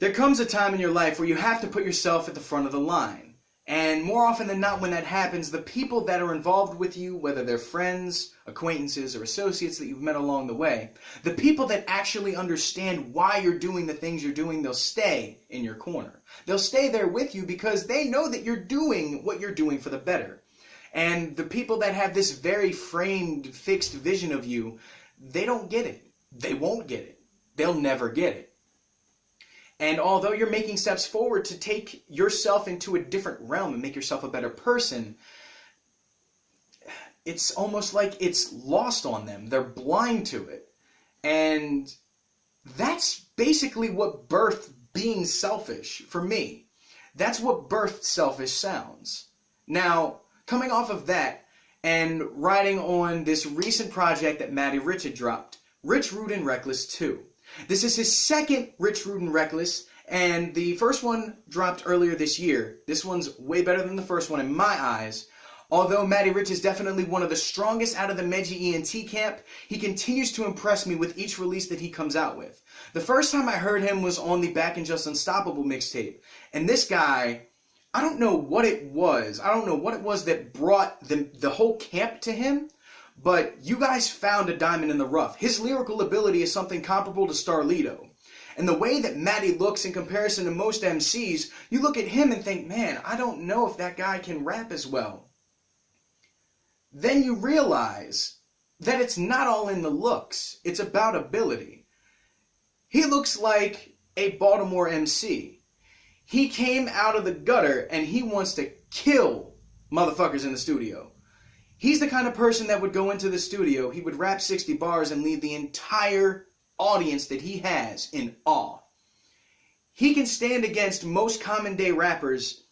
There comes a time in your life where you have to put yourself at the front of the line. And more often than not, when that happens, the people that are involved with you, whether they're friends, acquaintances, or associates that you've met along the way, the people that actually understand why you're doing the things you're doing, they'll stay in your corner. They'll stay there with you because they know that you're doing what you're doing for the better. And the people that have this very framed, fixed vision of you, they don't get it. They won't get it. They'll never get it. And although you're making steps forward to take yourself into a different realm and make yourself a better person, it's almost like it's lost on them. They're blind to it. And that's basically what birthed being selfish for me. That's what birthed selfish sounds. Now, coming off of that and riding on this recent project that Matty Rich had dropped, Rich, Rude, and Reckless 2. This is his second Rich, Rude, and Reckless, and the first one dropped earlier this year. This one's way better than the first one in my eyes. Although Matty Rich is definitely one of the strongest out of the Meji ENT camp, he continues to impress me with each release that he comes out with. The first time I heard him was on the Back and Just Unstoppable mixtape, and this guy, I don't know what it was. I don't know what it was that brought the whole camp to him, but you guys found a diamond in the rough. His lyrical ability is something comparable to Starlito. And the way that Matty looks in comparison to most MCs, you look at him and think, man, I don't know if that guy can rap as well. Then you realize that it's not all in the looks. It's about ability. He looks like a Baltimore MC. He came out of the gutter and he wants to kill motherfuckers in the studio. He's the kind of person that would go into the studio, he would rap 60 bars and leave the entire audience that he has in awe. He can stand against most common day rappers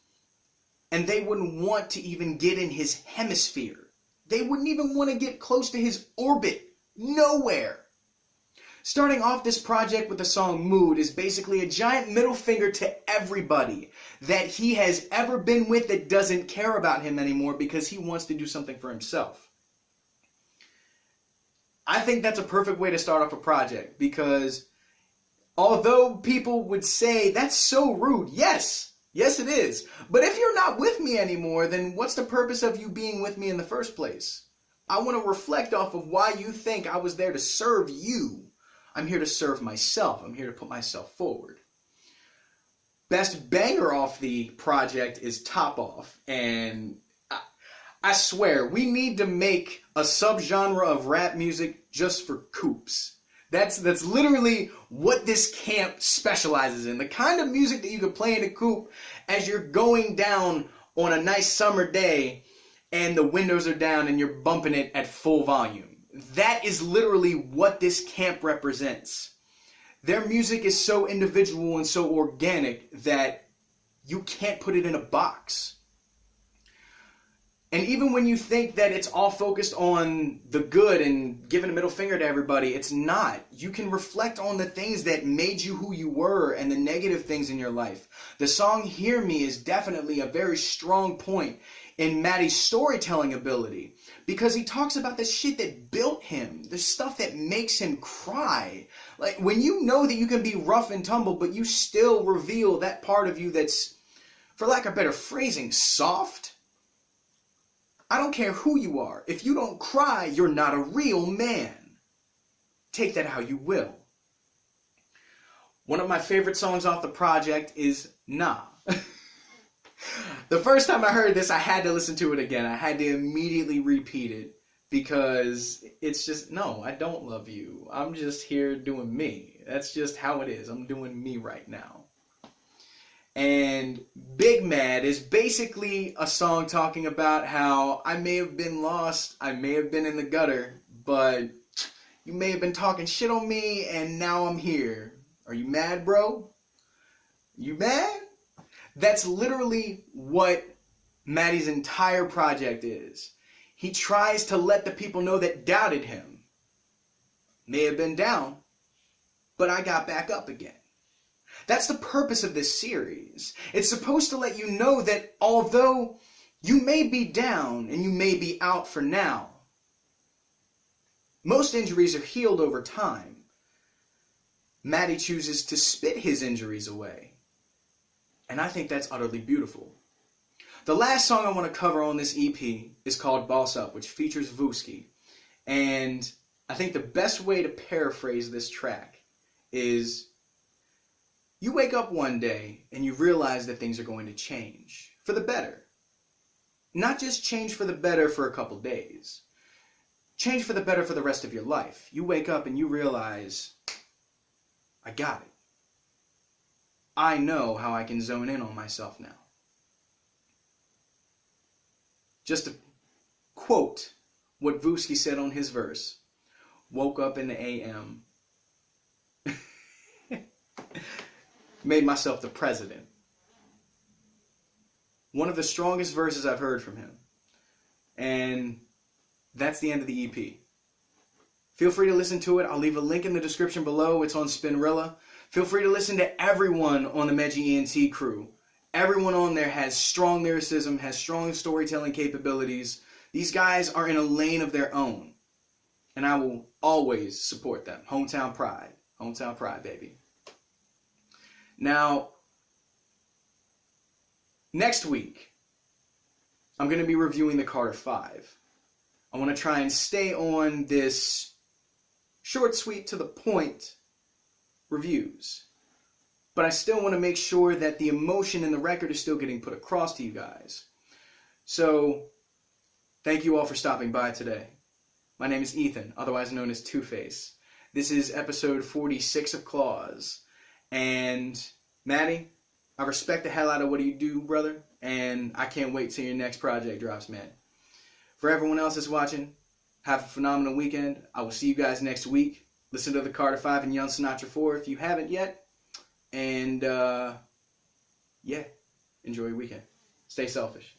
and they wouldn't want to even get in his hemisphere. They wouldn't even want to get close to his orbit. Nowhere. Starting off this project with the song Mood is basically a giant middle finger to everybody that he has ever been with that doesn't care about him anymore because he wants to do something for himself. I think that's a perfect way to start off a project because although people would say, that's so rude, yes it is. But if you're not with me anymore, then what's the purpose of you being with me in the first place? I want to reflect off of why you think I was there to serve you. I'm here to serve myself. I'm here to put myself forward. Best banger off the project is Top Off. And I swear, we need to make a subgenre of rap music just for coops. That's literally what this camp specializes in. The kind of music that you could play in a coupe as you're going down on a nice summer day and the windows are down and you're bumping it at full volume. That is literally what this camp represents. Their music is so individual and so organic that you can't put it in a box. And even when you think that it's all focused on the good and giving a middle finger to everybody, it's not. You can reflect on the things that made you who you were and the negative things in your life. The song Hear Me is definitely a very strong point in Matty's storytelling ability because he talks about the shit that built him, the stuff that makes him cry. Like when you know that you can be rough and tumble, but you still reveal that part of you that's, for lack of better phrasing, soft. I don't care who you are. If you don't cry, you're not a real man. Take that how you will. One of my favorite songs off the project is Nah. The first time I heard this, I had to listen to it again. I had to immediately repeat it because it's just, no, I don't love you. I'm just here doing me. That's just how it is. I'm doing me right now. And Big Mad is basically a song talking about how I may have been lost, I may have been in the gutter, but you may have been talking shit on me and now I'm here. Are you mad, bro? You mad? That's literally what Matty's entire project is. He tries to let the people know that doubted him. May have been down, but I got back up again. That's the purpose of this series. It's supposed to let you know that although you may be down and you may be out for now, most injuries are healed over time. Matty chooses to spit his injuries away. And I think that's utterly beautiful. The last song I want to cover on this EP is called Boss Up, which features Vooski. And I think the best way to paraphrase this track is, you wake up one day and you realize that things are going to change for the better. Not just change for the better for a couple days. Change for the better for the rest of your life. You wake up and you realize, I got it. I know how I can zone in on myself now. Just to quote what Vooski said on his verse, woke up in the AM, made myself the president. One of the strongest verses I've heard from him. And that's the end of the EP. Feel free to listen to it. I'll leave a link in the description below. It's on Spinrilla. Feel free to listen to everyone on the Medji ENT crew. Everyone on there has strong lyricism, has strong storytelling capabilities. These guys are in a lane of their own. And I will always support them. Hometown pride. Hometown pride, baby. Now, next week, I'm going to be reviewing the Carter 5. I want to try and stay on this short, sweet, to the point reviews. But I still want to make sure that the emotion in the record is still getting put across to you guys. So, thank you all for stopping by today. My name is Ethan, otherwise known as Two-Face. This is episode 46 of Claws. And, Matty, I respect the hell out of what you do, brother. And I can't wait till your next project drops, man. For everyone else that's watching, have a phenomenal weekend. I will see you guys next week. Listen to the Carter 5 and Young Sinatra 4 if you haven't yet. And, yeah, enjoy your weekend. Stay selfish.